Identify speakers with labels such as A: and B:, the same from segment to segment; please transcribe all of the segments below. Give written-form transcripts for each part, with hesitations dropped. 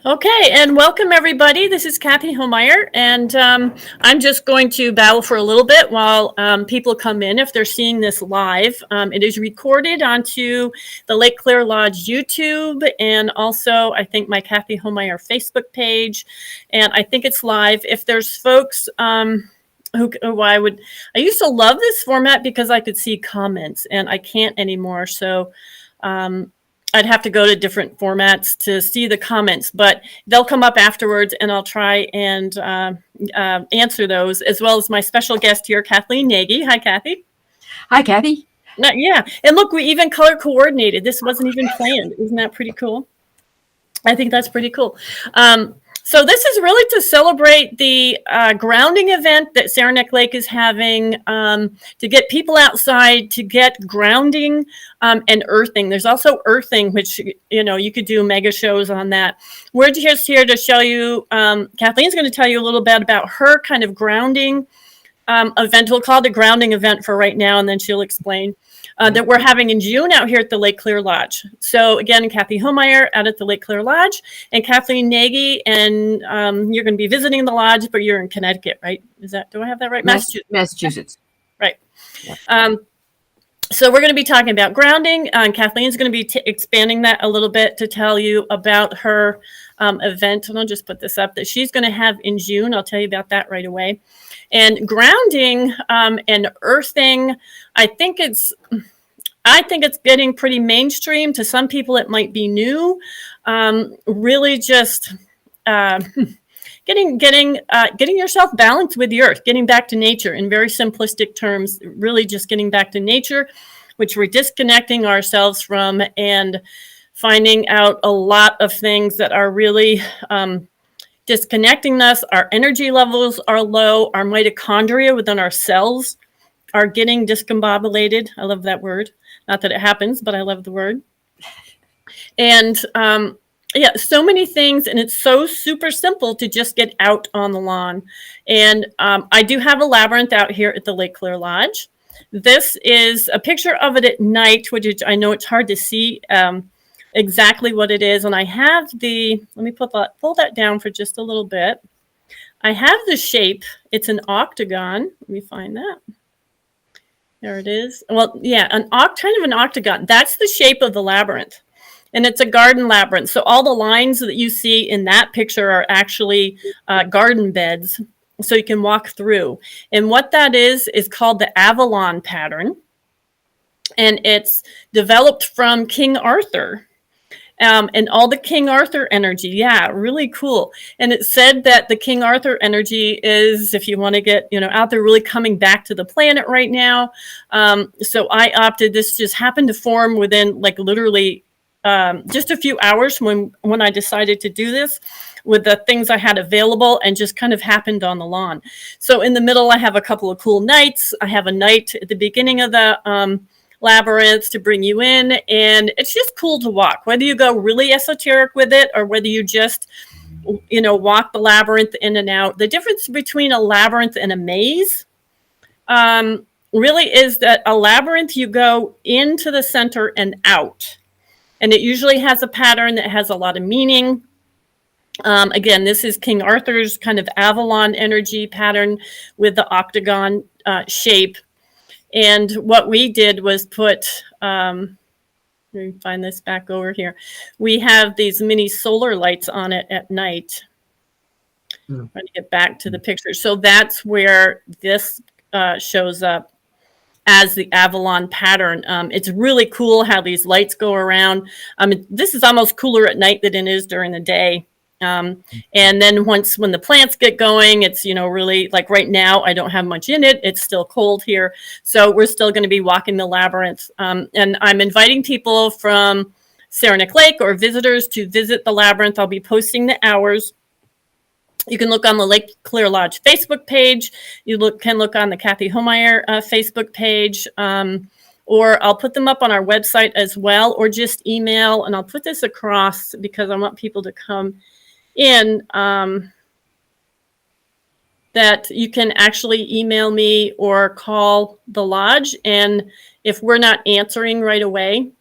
A: Okay, and welcome everybody. This is Kathy Homeyer, and I'm just going to babble for a little bit while people come in if they're seeing this live. It is recorded onto the Lake Clear Lodge YouTube and also I think my Kathy Homeyer Facebook page, and I think it's live. If there's folks who I used to love this format because I could see comments, and I can't anymore. So I'd have to go to different formats to see the comments, but they'll come up afterwards and I'll try and answer those, as well as my special guest here, Kathleen Nagy. Hi, Kathy.
B: Hi, Kathy.
A: Yeah, and look, we even color coordinated. This wasn't even planned. Isn't that pretty cool? I think that's pretty cool. So this is really to celebrate the grounding event that Saranac Lake is having, to get people outside, to get grounding and earthing. There's also earthing, which, you could do mega shows on that. We're just here to show you, Kathleen's going to tell you a little bit about her kind of grounding event. We'll call it a grounding event for right now, and then she'll explain. That we're having in June out here at the Lake Clear Lodge. So again, Kathy Homeyer out at the Lake Clear Lodge, and Kathleen Nagy, and you're going to be visiting the lodge, but you're in Connecticut, right? Do I have that right?
B: Massachusetts.
A: Right. Yeah. So we're going to be talking about grounding. Kathleen's going to be expanding that a little bit to tell you about her event. And I'll just put this up that she's going to have in June. I'll tell you about that right away. And grounding and earthing, I think it's getting pretty mainstream. To some people, it might be new. Really, just getting yourself balanced with the earth, getting back to nature in very simplistic terms. Really, just getting back to nature, which we're disconnecting ourselves from and finding out a lot of things that are really disconnecting us. Our energy levels are low. Our mitochondria within our cells are getting discombobulated. I love that word. Not that it happens, but I love the word. And so many things. And it's so super simple to just get out on the lawn. And I do have a labyrinth out here at the Lake Clear Lodge. This is a picture of it at night, which I know it's hard to see exactly what it is. And I have let me pull that down for just a little bit. I have the shape. It's an octagon. Let me find that. There it is. Well, yeah, kind of an octagon. That's the shape of the labyrinth. And it's a garden labyrinth. So all the lines that you see in that picture are actually garden beds. So you can walk through. And what that is called the Avalon Pattern. And it's developed from King Arthur. And all the King Arthur energy. Yeah, really cool. And it said that the King Arthur energy is, if you want to get, out there, really coming back to the planet right now. So I opted, this just happened to form within literally just a few hours when I decided to do this with the things I had available, and just kind of happened on the lawn. So in the middle, I have a couple of cool nights. I have a night at the beginning of the labyrinths to bring you in, and it's just cool to walk, whether you go really esoteric with it or whether you just walk the labyrinth in and out. The difference between a labyrinth and a maze really is that a labyrinth, you go into the center and out, and it usually has a pattern that has a lot of meaning. Again, this is King Arthur's kind of Avalon energy pattern with the octagon shape. And what we did was put, let me find this back over here. We have these mini solar lights on it at night. Trying to get back to the picture. So that's where this shows up as the Avalon Pattern. It's really cool how these lights go around. This is almost cooler at night than it is during the day. And then when the plants get going, it's, really like right now, I don't have much in it. It's still cold here. So we're still going to be walking the labyrinth. And I'm inviting people from Saranac Lake or visitors to visit the labyrinth. I'll be posting the hours. You can look on the Lake Clear Lodge Facebook page. You can look on the Kathy Homeyer Facebook page. Or I'll put them up on our website as well, or just email. And I'll put this across because I want people to come in, that you can actually email me or call the lodge. And if we're not answering right away,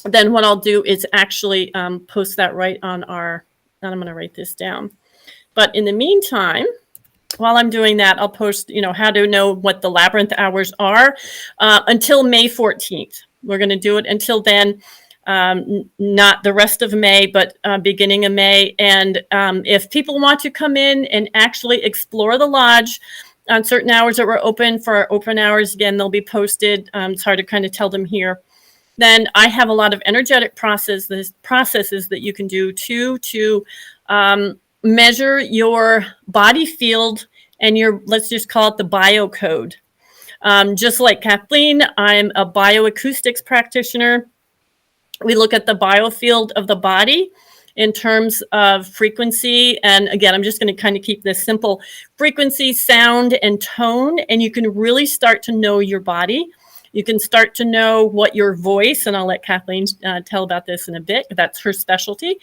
A: then what I'll do is actually post that right on our and I'm going to write this down. But in the meantime, while I'm doing that, I'll post, how to know what the Labyrinth Hours are until May 14th. We're going to do it until then, not the rest of May, but beginning of May. And if people want to come in and actually explore the lodge on certain hours that we're open for our open hours, again, they'll be posted. It's hard to kind of tell them here. Then I have a lot of energetic processes that you can do to measure your body field and let's just call it the biocode. Just like Kathleen, I'm a bioacoustics practitioner. We look at the biofield of the body in terms of frequency. And again, I'm just going to kind of keep this simple: frequency, sound, and tone. And you can really start to know your body. You can start to know what your voice, and I'll let Kathleen tell about this in a bit. That's her specialty.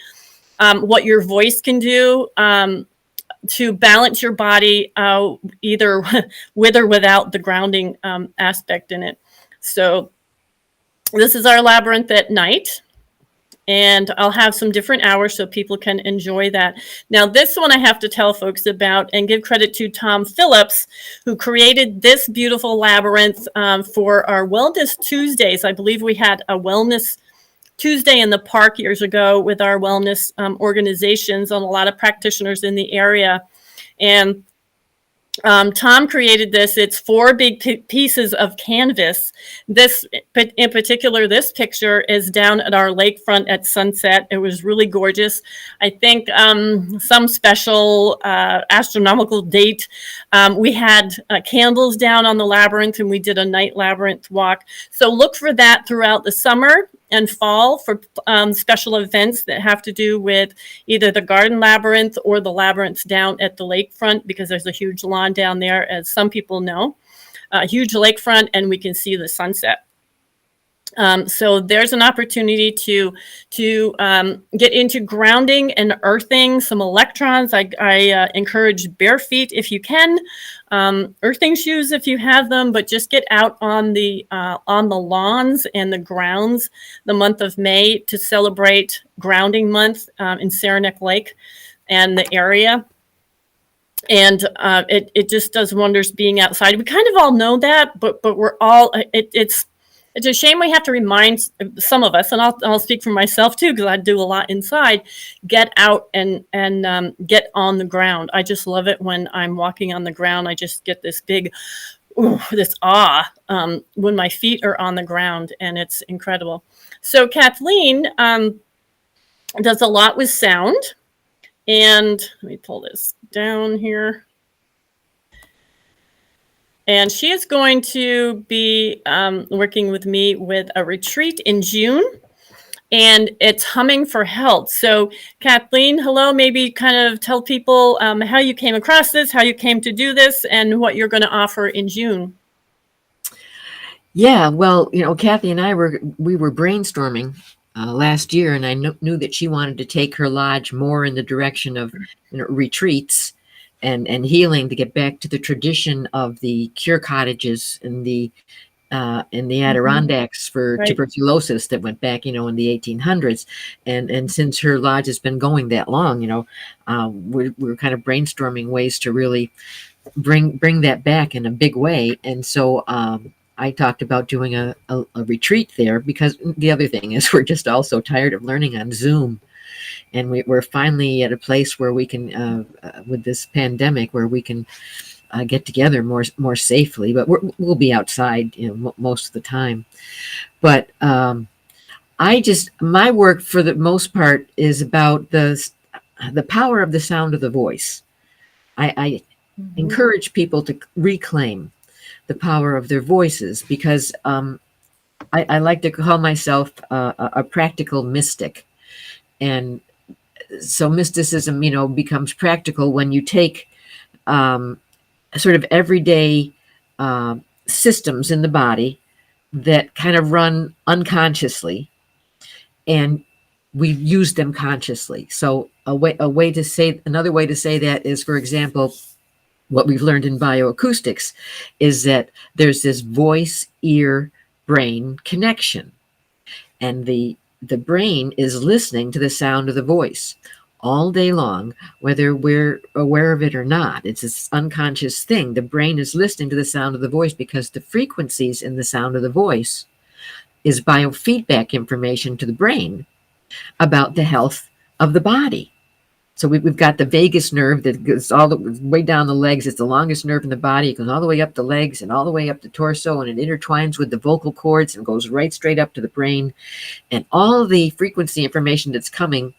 A: What your voice can do to balance your body, either with or without the grounding aspect in it. So this is our labyrinth at night. And I'll have some different hours so people can enjoy that. Now, this one I have to tell folks about and give credit to Tom Phillips, who created this beautiful labyrinth for our Wellness Tuesdays. I believe we had a Wellness Tuesday in the park years ago with our wellness organizations and a lot of practitioners in the area. And Tom created this. It's 4 big pieces of canvas. This, in particular, this picture is down at our lakefront at sunset. It was really gorgeous. I think some special astronomical date. We had candles down on the labyrinth, and we did a night labyrinth walk. So look for that throughout the summer and fall for special events that have to do with either the garden labyrinth or the labyrinths down at the lakefront, because there's a huge lawn down there, as some people know, a huge lakefront, and we can see the sunset. So there's an opportunity to get into grounding and earthing some electrons. I encourage bare feet if you can, earthing shoes if you have them, but just get out on the lawns and the grounds the month of May to celebrate Grounding Month in Saranac Lake and the area. And it just does wonders being outside. We kind of all know that, but we're all it's a shame we have to remind some of us, and I'll speak for myself too, because I do a lot inside, get out and get on the ground. I just love it when I'm walking on the ground. I just get this big, this awe when my feet are on the ground, and it's incredible. So Kathleen does a lot with sound, and let me pull this down here. And she is going to be working with me with a retreat in June, and it's Humming for Health. So Kathleen, hello, maybe kind of tell people how you came across this, how you came to do this, and what you're going to offer in June.
B: Yeah, well, Kathy and I were brainstorming last year, and I knew that she wanted to take her lodge more in the direction of retreats and healing, to get back to the tradition of the cure cottages in the Adirondacks for tuberculosis that went back, in the 1800s. And since her lodge has been going that long, we're kind of brainstorming ways to really bring that back in a big way. And so I talked about doing a retreat there, because the other thing is we're just all so tired of learning on Zoom. And we're finally at a place where we can, with this pandemic, where we can get together more safely. But we'll be outside, most of the time. But my work for the most part is about the power of the sound of the voice. I encourage people to reclaim the power of their voices, because I like to call myself a practical mystic. And so mysticism, becomes practical when you take sort of everyday systems in the body that kind of run unconsciously, and we use them consciously. So another way to say that is, for example, what we've learned in bioacoustics is that there's this voice, ear, brain connection, and the brain is listening to the sound of the voice. all day long, whether we're aware of it or not. It's this unconscious thing. The brain is listening to the sound of the voice because the frequencies in the sound of the voice is biofeedback information to the brain about the health of the body. So we've got the vagus nerve that goes all the way down the legs. It's the longest nerve in the body. It goes all the way up the legs and all the way up the torso, and it intertwines with the vocal cords and goes right straight up to the brain. And all the frequency information that's coming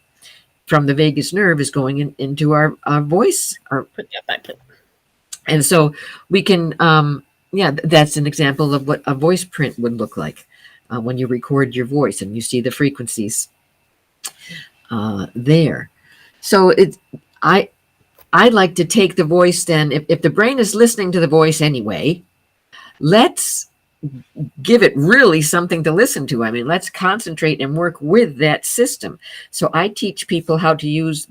B: from the vagus nerve is going into our voice.
A: Put that back.
B: And so we can, that's an example of what a voice print would look like when you record your voice and you see the frequencies there. So I like to take the voice then, if the brain is listening to the voice anyway, let's give it really something to listen to. I mean, let's concentrate and work with that system. So I teach people how to use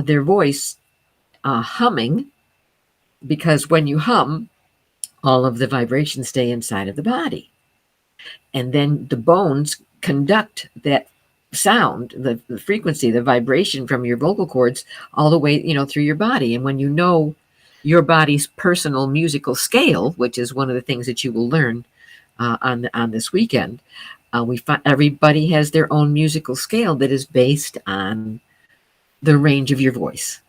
B: their voice humming, because when you hum, all of the vibrations stay inside of the body. And then the bones conduct that sound, the frequency, the vibration from your vocal cords all the way, through your body. And when you know your body's personal musical scale, which is one of the things that you will learn on this weekend, everybody has their own musical scale that is based on the range of your voice.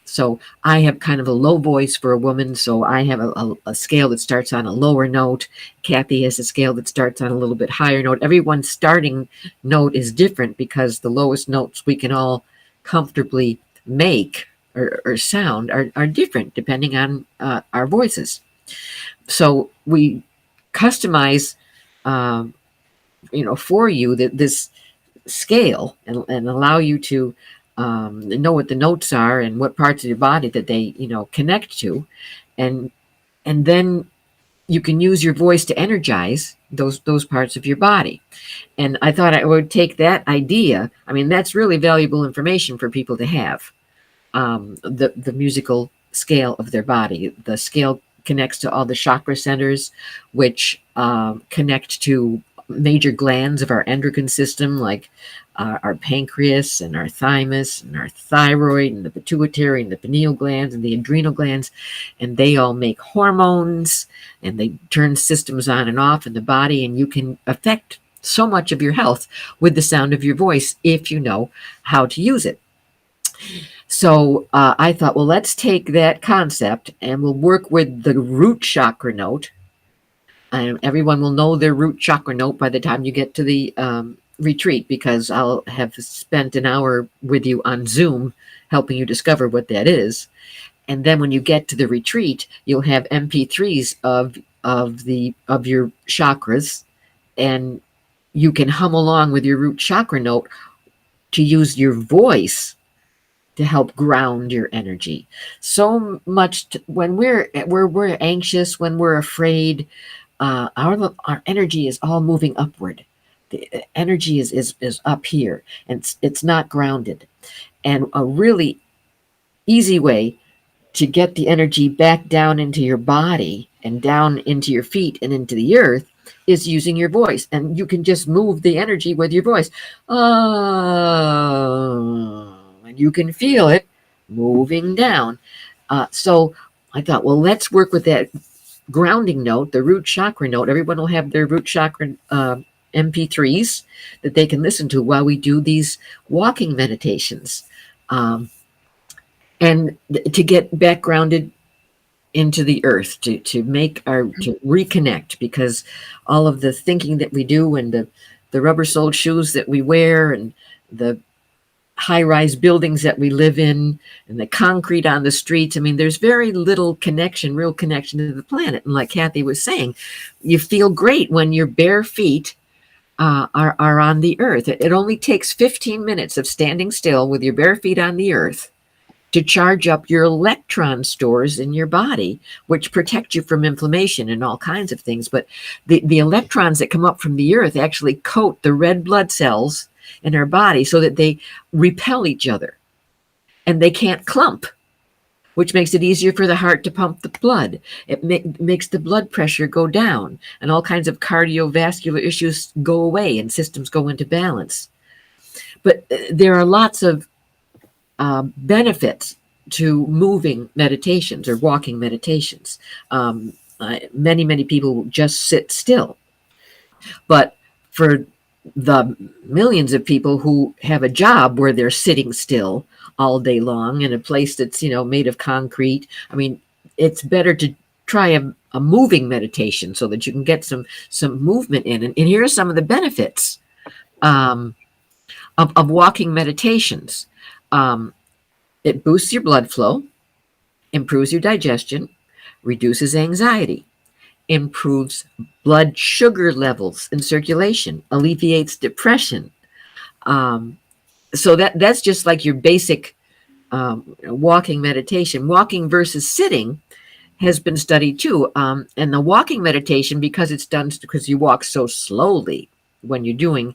B: So I have kind of a low voice for a woman, so I have a scale that starts on a lower note. Kathy has a scale that starts on a little bit higher note. Everyone's starting note is different because the lowest notes we can all comfortably make or sound are different depending on our voices. So we customize, for you this scale and allow you to know what the notes are and what parts of your body that they, connect to. And then you can use your voice to energize those parts of your body. And I thought I would take that idea. I mean, that's really valuable information for people to have, the musical scale of their body. The scale connects to all the chakra centers, which connect to major glands of our endocrine system, like our pancreas and our thymus and our thyroid and the pituitary and the pineal glands and the adrenal glands. And they all make hormones and they turn systems on and off in the body. And you can affect so much of your health with the sound of your voice if you know how to use it. So I thought, well, let's take that concept and we'll work with the root chakra note. And everyone will know their root chakra note by the time you get to the retreat, because I'll have spent an hour with you on Zoom helping you discover what that is. And then when you get to the retreat, you'll have MP3s of your chakras, and you can hum along with your root chakra note to use your voice to help ground your energy. So much when we're anxious, when we're afraid, our energy is all moving upward. The energy is up here, and it's not grounded. And a really easy way to get the energy back down into your body and down into your feet and into the earth is using your voice. And you can just move the energy with your voice. And you can feel it moving down. So I thought, well, let's work with that grounding note, the root chakra note. Everyone will have their root chakra MP3s that they can listen to while we do these walking meditations, and to get back grounded into the earth, to reconnect, because all of the thinking that we do and the rubber-soled shoes that we wear and the high-rise buildings that we live in and the concrete on the streets, I mean, there's very little real connection to the planet. And like Kathy was saying, you feel great when your bare feet are on the earth. It only takes 15 minutes of standing still with your bare feet on the earth to charge up your electron stores in your body, which protect you from inflammation and all kinds of things. But the electrons that come up from the earth actually coat the red blood cells in our body so that they repel each other and they can't clump, which makes it easier for the heart to pump the blood. It makes the blood pressure go down, and all kinds of cardiovascular issues go away and systems go into balance. But there are lots of benefits to moving meditations or walking meditations. Many people just sit still, but for the millions of people who have a job where they're sitting still all day long in a place that's made of concrete, I mean, it's better to try a moving meditation so that you can get some movement in. And here are some of the benefits of walking meditations. It boosts your blood flow, improves your digestion, reduces anxiety, improves blood sugar levels in circulation, alleviates depression. So that's just like your basic walking meditation. Walking versus sitting has been studied too. And the walking meditation, because it's done because you walk so slowly when you're doing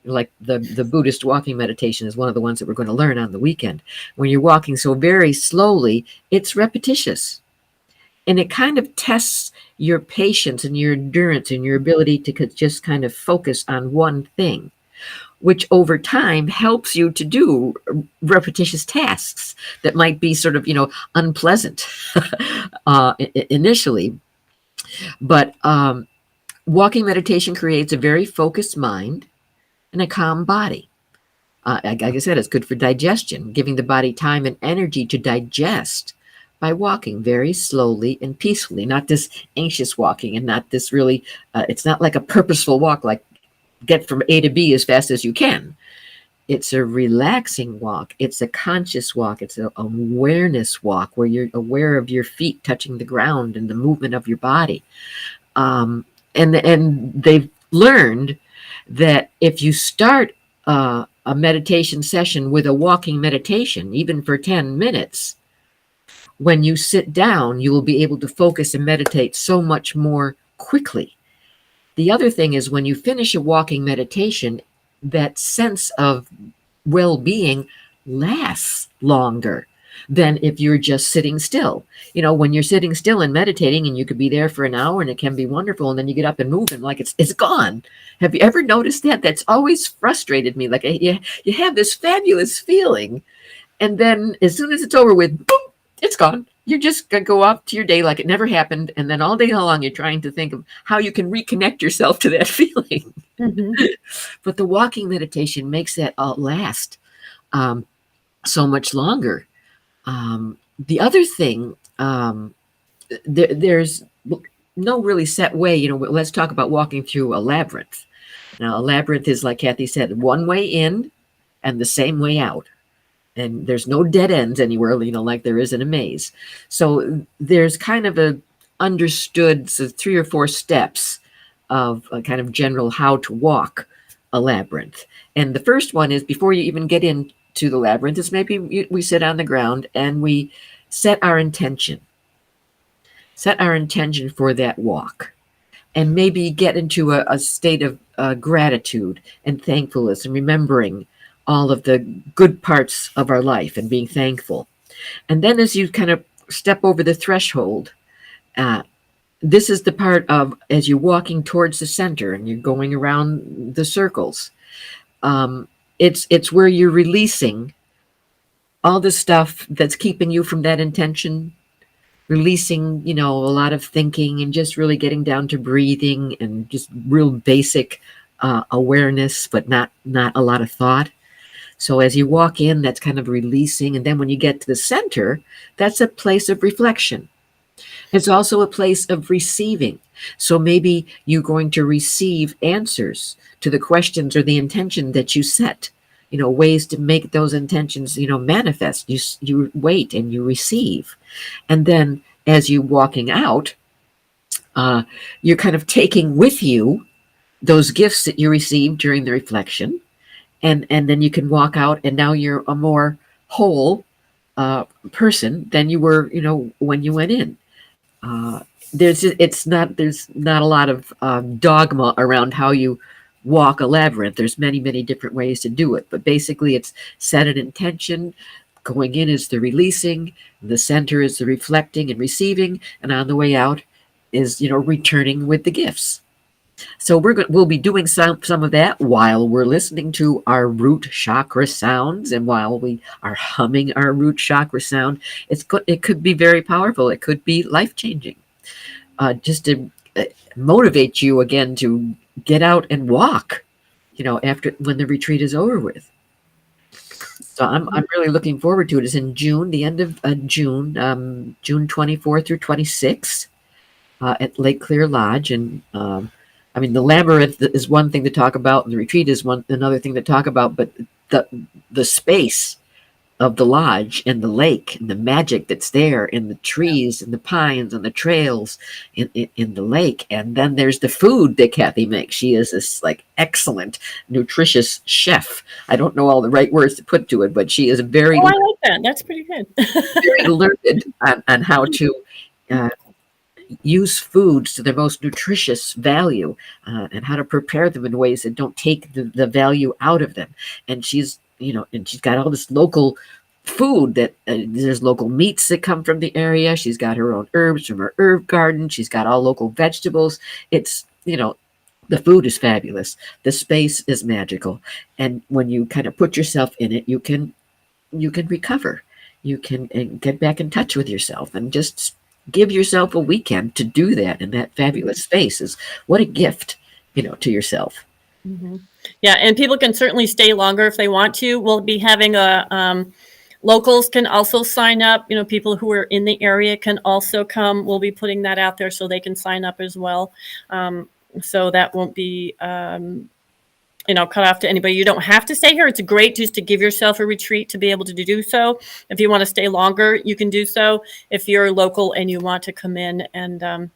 B: like the Buddhist walking meditation is one of the ones that we're going to learn on the weekend. When you're walking so very slowly, it's repetitious. And it kind of tests your patience and your endurance and your ability to just kind of focus on one thing, which over time helps you to do repetitious tasks that might be sort of, unpleasant initially. But walking meditation creates a very focused mind and a calm body. Like I said, it's good for digestion, giving the body time and energy to digest by walking very slowly and peacefully, not this anxious walking and not this really, it's not like a purposeful walk, like get from A to B as fast as you can. It's a relaxing walk. It's a conscious walk. It's an awareness walk where you're aware of your feet touching the ground and the movement of your body. And they've learned that if you start a meditation session with a walking meditation, even for 10 minutes, when you sit down, you will be able to focus and meditate so much more quickly. The other thing is when you finish a walking meditation, that sense of well-being lasts longer than if you're just sitting still. When you're sitting still and meditating, and you could be there for an hour and it can be wonderful, and then you get up and move and like it's gone. Have you ever noticed that? That's always frustrated me. Like you have this fabulous feeling, and then as soon as it's over with, boom, it's gone. You're just going to go off to your day like it never happened. And then all day long, you're trying to think of how you can reconnect yourself to that feeling. Mm-hmm. But the walking meditation makes that last so much longer. The other thing, there's no really set way, let's talk about walking through a labyrinth. Now, a labyrinth is, like Kathy said, one way in and the same way out. And there's no dead ends anywhere, like there is in a maze. So there's kind of a understood 3 or 4 steps of a kind of general how to walk a labyrinth. And the first one is before you even get into the labyrinth is maybe we sit on the ground and we set our intention. Set our intention for that walk. And maybe get into a state of gratitude and thankfulness and remembering all of the good parts of our life and being thankful. And then as you kind of step over the threshold, this is the part of as you're walking towards the center and you're going around the circles. It's where you're releasing all the stuff that's keeping you from that intention, releasing, a lot of thinking and just really getting down to breathing and just real basic awareness, but not a lot of thought. So as you walk in, that's kind of releasing. And then when you get to the center, that's a place of reflection. It's also a place of receiving. So maybe you're going to receive answers to the questions or the intention that you set, ways to make those intentions, manifest. You wait and you receive. And then as you're walking out, you're kind of taking with you those gifts that you received during the reflection. And then you can walk out and now you're a more whole person than you were, when you went in. There's not a lot of dogma around how you walk a labyrinth. There's many different ways to do it, but basically it's set an intention. Going in is the releasing, the center is the reflecting and receiving, and on the way out is returning with the gifts. So we'll be doing some of that while we're listening to our root chakra sounds, and while we are humming our root chakra sound. It could be very powerful. It could be life changing. Just to motivate you again to get out and walk. After when the retreat is over with. So I'm really looking forward to it. It's in June, the end of June, June 24th through 26th. At Lake Clear Lodge, and I mean, the labyrinth is one thing to talk about, and the retreat is another thing to talk about. But the space of the lodge and the lake and the magic that's there in the trees and the pines and the trails in the lake, and then there's the food that Kathy makes. She is this like excellent, nutritious chef. I don't know all the right words to put to it, but she is very.
A: Oh, I like that. That's pretty good.
B: Very learned on how to. Use foods to their most nutritious value, and how to prepare them in ways that don't take the value out of them. And she's got all this local food that there's local meats that come from the area. She's got her own herbs from her herb garden. She's got all local vegetables. It's, the food is fabulous. The space is magical. And when you kind of put yourself in it, you can recover. You can get back in touch with yourself and just give yourself a weekend to do that in that fabulous space. What a gift, to yourself.
A: Mm-hmm. Yeah, and people can certainly stay longer if they want to. We'll be having locals can also sign up. People who are in the area can also come. We'll be putting that out there so they can sign up as well. So that won't be cut off to anybody. You don't have to stay here. It's great just to give yourself a retreat to be able to do so. If you want to stay longer, you can do so. If you're local and you want to come in and,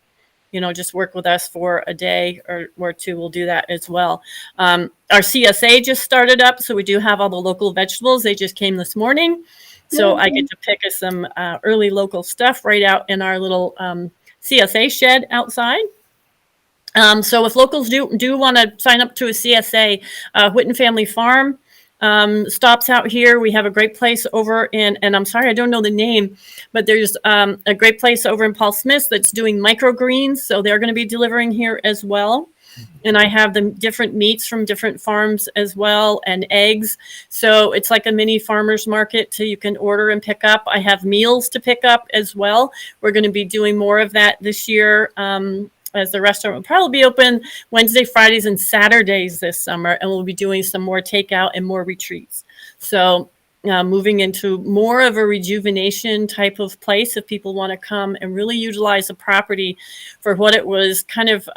A: just work with us for a day or two, we'll do that as well. Our CSA just started up, so we do have all the local vegetables. They just came this morning. So I get to pick us some early local stuff right out in our little CSA shed outside. So if locals do want to sign up to a CSA, Whitten Family Farm stops out here. We have a great place over and I'm sorry, I don't know the name, but there's a great place over in Paul Smith's that's doing microgreens. So they're going to be delivering here as well. And I have the different meats from different farms as well, and eggs. So it's like a mini farmer's market, so you can order and pick up. I have meals to pick up as well. We're going to be doing more of that this year. As the restaurant will probably be open Wednesday, Fridays, and Saturdays this summer, and we'll be doing some more takeout and more retreats. So moving into more of a rejuvenation type of place if people want to come and really utilize the property for what it was kind of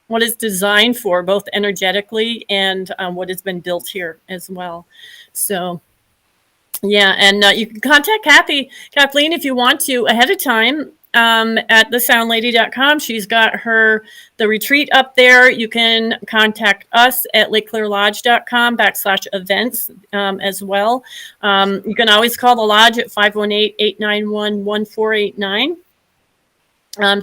A: what it's designed for, both energetically and what has been built here as well. So yeah, and you can contact Kathleen, if you want to ahead of time. At thesoundlady.com. She's got the retreat up there. You can contact us at lakeclearlodge.com/events as well. You can always call the lodge at 518-891-1489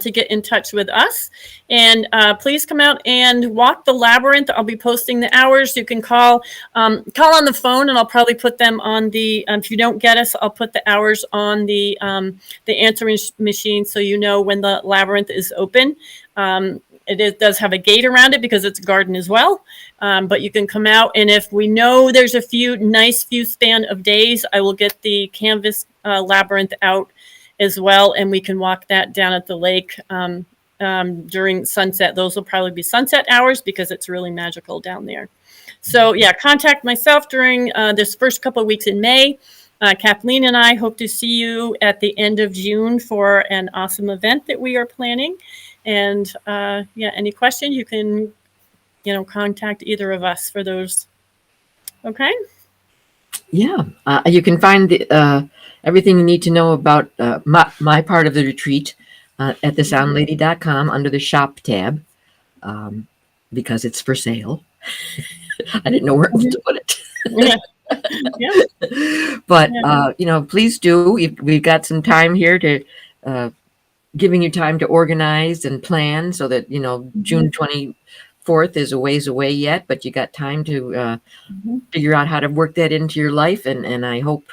A: to get in touch with us. And please come out and walk the labyrinth. I'll be posting the hours. You can call on the phone, and I'll probably put them on the, if you don't get us, I'll put the hours on the answering machine so you know when the labyrinth is open. It does have a gate around it because it's a garden as well. But you can come out, and if we know there's a few span of days, I will get the canvas labyrinth out as well, and we can walk that down at the lake during sunset. Those will probably be sunset hours because it's really magical down there. So yeah, contact myself during this first couple of weeks in May. Kathleen and I hope to see you at the end of June for an awesome event that we are planning. And any question, you can contact either of us for those. Okay.
B: Yeah, you can find everything you need to know about my part of the retreat at thesoundlady.com under the shop tab, because it's for sale. I didn't know where else to put it. Yeah. But please do. We've got some time here to giving you time to organize and plan, so that June 24th is a ways away yet, but you got time to figure out how to work that into your life, and I hope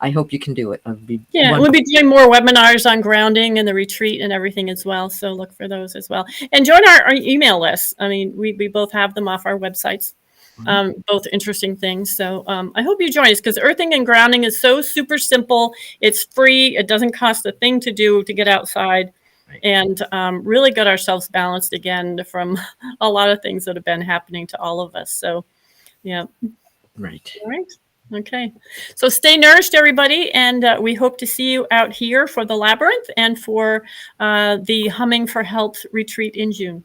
B: I hope you can do it. It'd be
A: Yeah, we'll
B: wonderful.
A: be doing more webinars on grounding and the retreat and everything as well. So look for those as well. And join our email list. I mean, we both have them off our websites, both interesting things. So I hope you join us, because earthing and grounding is so super simple. It's free. It doesn't cost a thing to do to get outside and really get ourselves balanced again from a lot of things that have been happening to all of us. So, yeah.
B: Right.
A: All right. Okay. So stay nourished, everybody. And we hope to see you out here for the Labyrinth and for the Humming for Health retreat in June.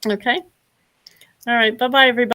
A: Okay. All right. Bye-bye, everybody.